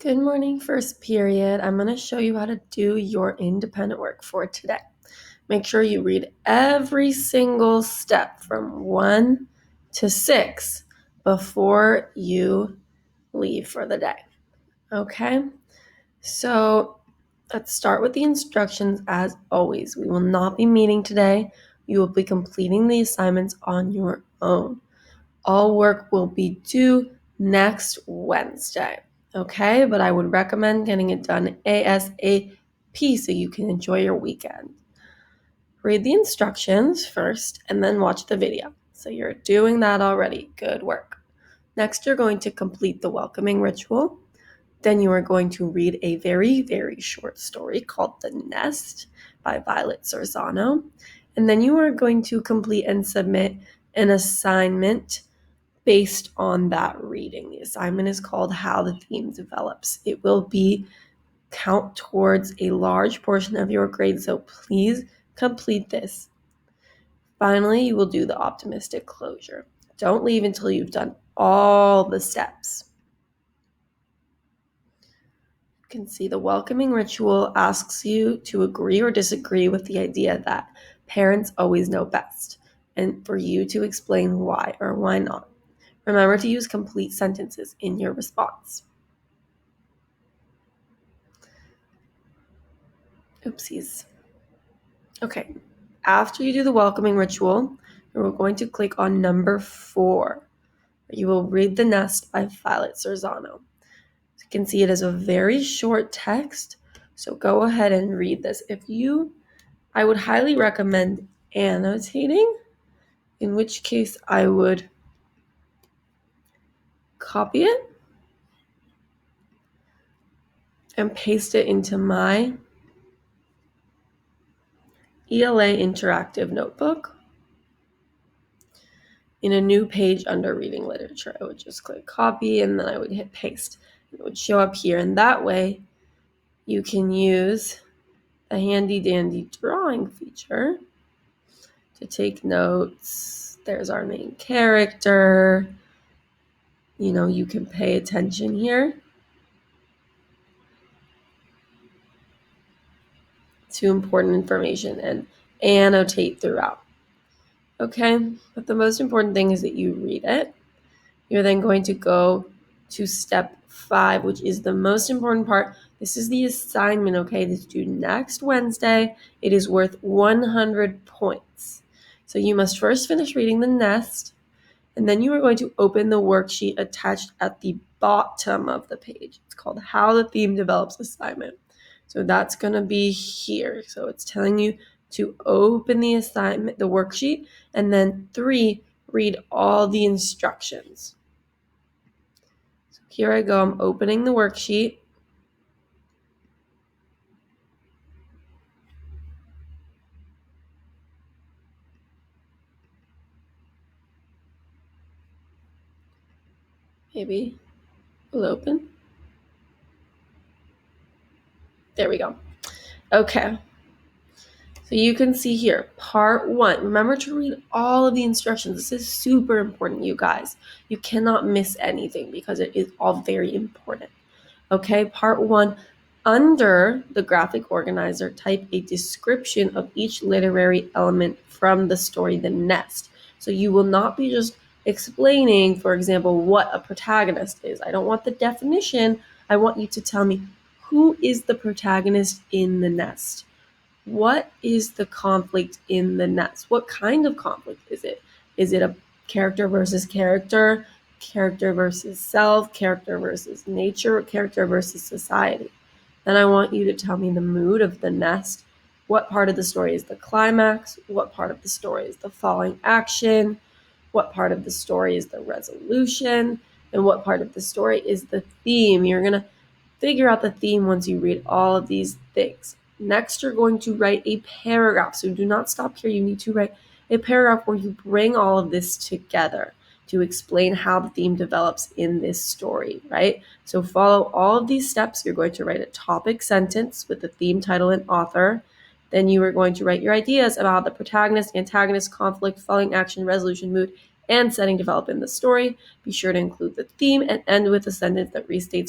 Good morning, first period. I'm going to show you how to do your independent work for today. Make sure you read every single step from 1 to 6 before you leave for the day. Okay? So let's start with the instructions as always. We will not be meeting today. You will be completing the assignments on your own. All work will be due next Wednesday. Okay, but I would recommend getting it done ASAP so you can enjoy your weekend. Read the instructions first and then watch the video. So you're doing that already. Good work. Next, you're going to complete the welcoming ritual. Then you are going to read a very, very short story called The Nest by Violet Sorzano. And then you are going to complete and submit an assignment based on that reading. The assignment is called How the Theme Develops. It will count towards a large portion of your grade, so please complete this. Finally, you will do the optimistic closure. Don't leave until you've done all the steps. You can see the welcoming ritual asks you to agree or disagree with the idea that parents always know best, and for you to explain why or why not. Remember to use complete sentences in your response. Oopsies. Okay, after you do the welcoming ritual, you're going to click on number 4. You will read The Nest by Violet Sorzano. You can see it is a very short text, so go ahead and read this. I would highly recommend annotating, in which case I would copy it and paste it into my ELA interactive notebook in a new page under reading literature. I would just click copy and then I would hit paste. It would show up here, and that way you can use a handy dandy drawing feature to take notes. There's our main character. You can pay attention here to important information and annotate throughout. Okay, but the most important thing is that you read it. You're then going to go to step 5, which is the most important part. This is the assignment, okay? This is due next Wednesday. It is worth 100 points. So you must first finish reading The Nest, and then you are going to open the worksheet attached at the bottom of the page. It's called How the Theme Develops Assignment. So that's going to be here. So it's telling you to open the assignment, the worksheet, and then 3, read all the instructions. So here I go. I'm opening the worksheet. Maybe we'll open. There we go. Okay. So you can see here, part 1. Remember to read all of the instructions. This is super important, you guys. You cannot miss anything because it is all very important. Okay, part 1. Under the graphic organizer, type a description of each literary element from the story The Nest. So you will not be just explaining, for example, what a protagonist is. I don't want the definition. I want you to tell me, who is the protagonist in The Nest? What is the conflict in The Nest? What kind of conflict is it? Is it a character versus character, character versus self, character versus nature, or character versus society? Then I want you to tell me the mood of The Nest. What part of the story is the climax? What part of the story is the falling action? What part of the story is the resolution? And what part of the story is the theme? You're going to figure out the theme once you read all of these things. Next, you're going to write a paragraph. So do not stop here. You need to write a paragraph where you bring all of this together to explain how the theme develops in this story, right? So follow all of these steps. You're going to write a topic sentence with the theme, title, and author. Then you are going to write your ideas about the protagonist, antagonist, conflict, falling action, resolution, mood, and setting develop in the story. Be sure to include the theme and end with a sentence that restates your